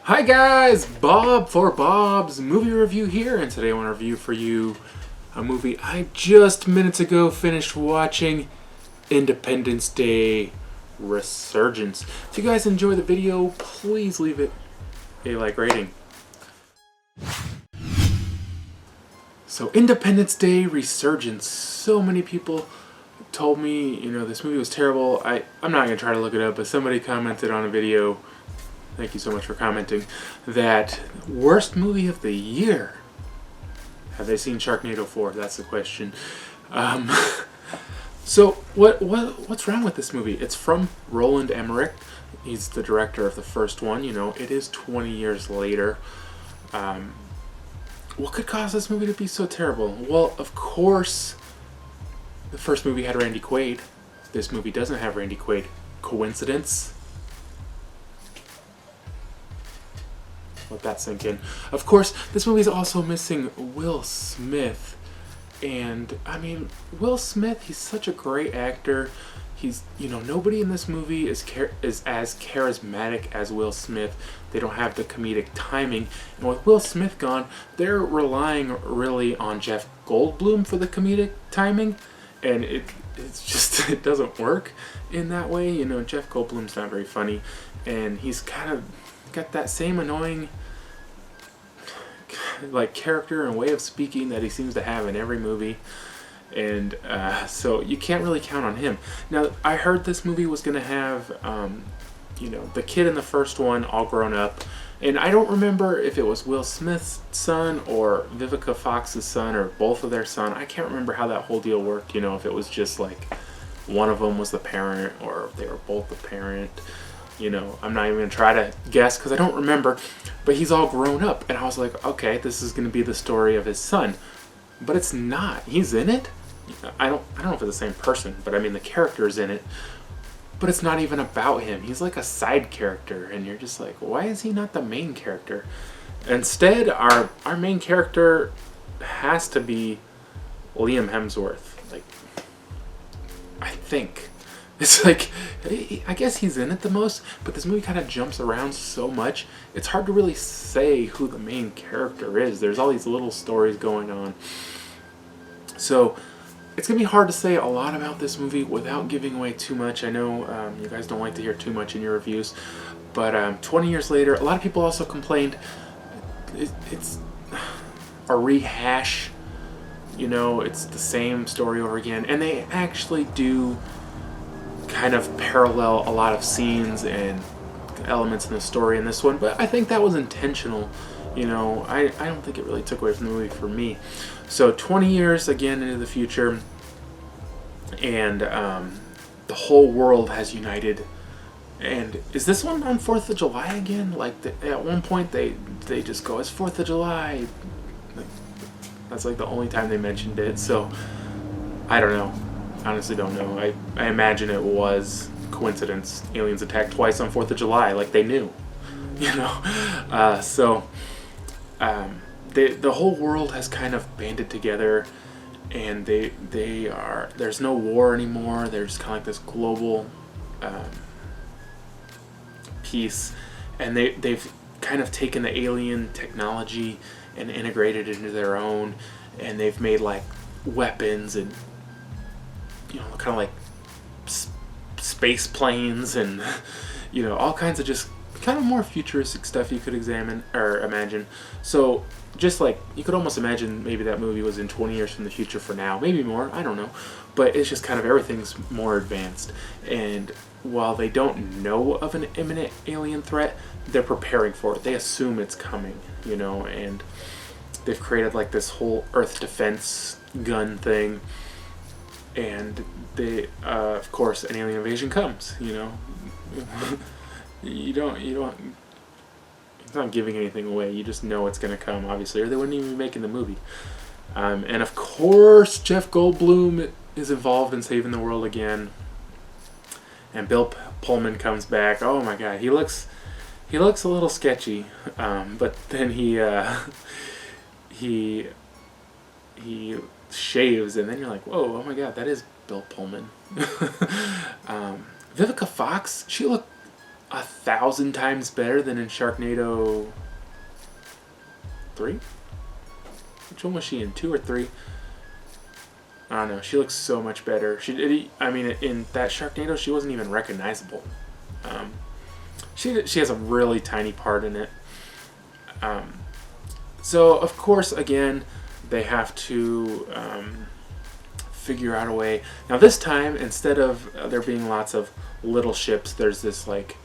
Hi guys, Bob for Bob's Movie Review here, and today I want to review for you a movie I just minutes ago finished watching, Independence Day Resurgence. If you guys enjoy the video, please leave it a like rating. So Independence Day Resurgence, so many people told me, this movie was terrible. I'm not going to try to look it up, but somebody commented on a video, thank you so much for commenting, that worst movie of the year. Have they seen Sharknado 4? That's the question. So what's wrong with this movie? It's from Roland Emmerich. He's the director of the first one. It is 20 years later. What could cause this movie to be so terrible? Well, of course, the first movie had Randy Quaid. This movie doesn't have Randy Quaid. Coincidence? Let that sink in. Of course, this movie's also missing Will Smith. And, Will Smith, he's such a great actor. He's, nobody in this movie is as charismatic as Will Smith. They don't have the comedic timing. And with Will Smith gone, they're relying really on Jeff Goldblum for the comedic timing. And it's just, it doesn't work in that way. Jeff Goldblum's not very funny. And he's kind of got that same annoying character and way of speaking that he seems to have in every movie, and so you can't really count on him. Now, I heard this movie was going to have the kid in the first one all grown up, and I don't remember if it was Will Smith's son or Vivica Fox's son or both of their son. I can't remember how that whole deal worked, if it was just one of them was the parent or if they were both the parent. I'm not even going to try to guess because I don't remember. But he's all grown up. And I was like, okay, this is going to be the story of his son. But it's not. He's in it. I don't know if it's the same person, but the character's in it. But it's not even about him. He's like a side character. And you're just like, why is he not the main character? Instead, our main character has to be Liam Hemsworth. I think. It's I guess he's in it the most, but this movie kind of jumps around so much, it's hard to really say who the main character is. There's all these little stories going on. So, it's going to be hard to say a lot about this movie without giving away too much. I know you guys don't like to hear too much in your reviews, but 20 years later, a lot of people also complained it's a rehash. It's the same story over again, and they actually do kind of parallel a lot of scenes and elements in the story in this one, but I think that was intentional. I don't think it really took away from the movie for me. So 20 years again into the future, and the whole world has united. And is this one on 4th of July again? At one point they just go, it's 4th of July. That's the only time they mentioned it. So I don't know. Honestly don't know. I imagine it was coincidence. Aliens attacked twice on 4th of July, they knew. So the whole world has kind of banded together, and there's no war anymore. There's kind of this global peace, and they've kind of taken the alien technology and integrated it into their own, and they've made weapons and kind of space planes and all kinds of just kind of more futuristic stuff you could examine or imagine. So just you could almost imagine maybe that movie was in 20 years from the future for now, maybe more, I don't know, but it's just kind of everything's more advanced. And while they don't know of an imminent alien threat, they're preparing for it. They assume it's coming, and they've created this whole Earth defense gun thing. And they, of course, an alien invasion comes. you don't. It's not giving anything away. You just know it's gonna come, obviously, or they wouldn't even be making the movie. And of course, Jeff Goldblum is involved in saving the world again. And Bill Pullman comes back. Oh my God, he looks a little sketchy. But then he shaves, and then you're like, whoa, oh my God, that is Bill Pullman. Vivica Fox, she looked 1,000 times better than in Sharknado 3? Which one was she in? 2 or 3? I don't know. She looks so much better. I mean, in that Sharknado, she wasn't even recognizable. She has a really tiny part in it. So, of course, again, they have to figure out a way. Now, this time, instead of there being lots of little ships, there's this, like,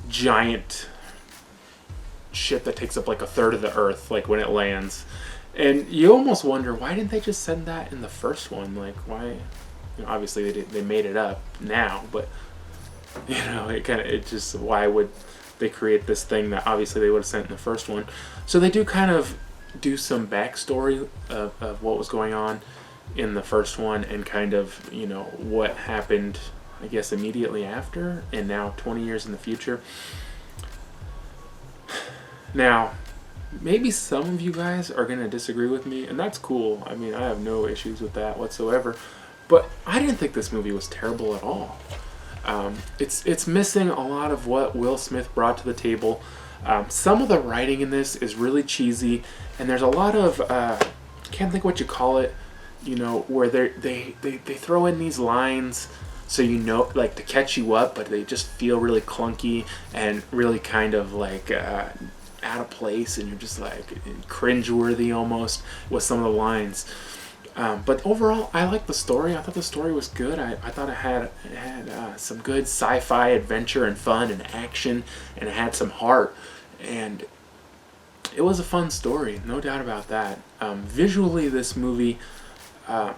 giant ship that takes up, like, a third of the Earth, like, when it lands. And you almost wonder, why didn't they just send that in the first one? Like, why? You know, obviously, they made it up now, but, you know, why would they create this thing that obviously they would have sent in the first one? So they do kind of do some backstory of what was going on in the first one, and kind of, you know, what happened, I guess, immediately after, and now 20 years in the future. Now, maybe some of you guys are going to disagree with me, and that's cool. I mean, I have no issues with that whatsoever. But I didn't think this movie was terrible at all. It's missing a lot of what Will Smith brought to the table. Some of the writing in this is really cheesy, and there's a lot of, can't think what you call it, you know, where they throw in these lines so, you know, like, to catch you up, but they just feel really clunky and really kind of like out of place, and you're just like cringeworthy almost with some of the lines. But overall, I liked the story. I thought the story was good. I thought it had some good sci-fi adventure and fun and action, and it had some heart, and it was a fun story, no doubt about that. Visually, this movie, the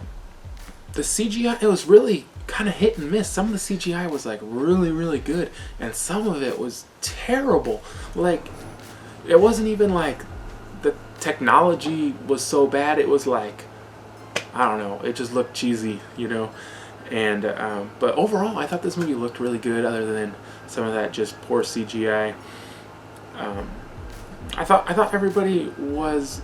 CGI, it was really kind of hit and miss. Some of the CGI was like really, really good, and some of it was terrible. Like, it wasn't even like the technology was so bad. It was like, I don't know, it just looked cheesy, you know. And but overall, I thought this movie looked really good, other than some of that just poor CGI. I thought everybody was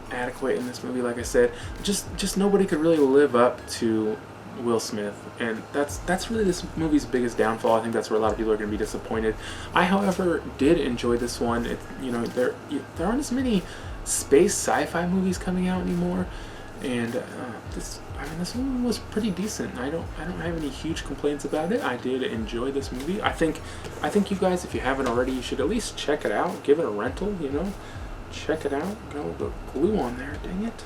adequate in this movie. Like I said, just nobody could really live up to Will Smith, and that's really this movie's biggest downfall. I think that's where a lot of people are going to be disappointed. I, however, did enjoy this one. You know, there aren't as many space sci-fi movies coming out anymore, and this one was pretty decent. I don't have any huge complaints about it. I did enjoy this movie. I think you guys, if you haven't already, you should at least check it out. Give it a rental. You know, check it out. Got all the glue on there. Dang it.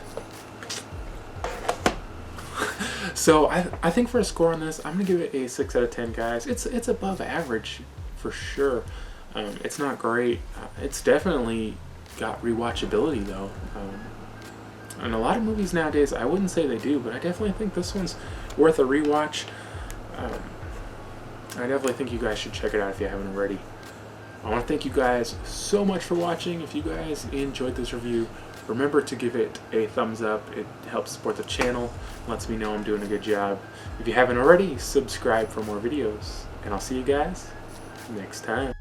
So I think for a score on this, I'm gonna give it a 6 out of 10, guys. It's above average for sure. It's not great. It's definitely got rewatchability though. And a lot of movies nowadays, I wouldn't say they do, but I definitely think this one's worth a rewatch. I definitely think you guys should check it out if you haven't already. I want to thank you guys so much for watching. If you guys enjoyed this review, remember to give it a thumbs up. It helps support the channel, lets me know I'm doing a good job. If you haven't already, subscribe for more videos. And I'll see you guys next time.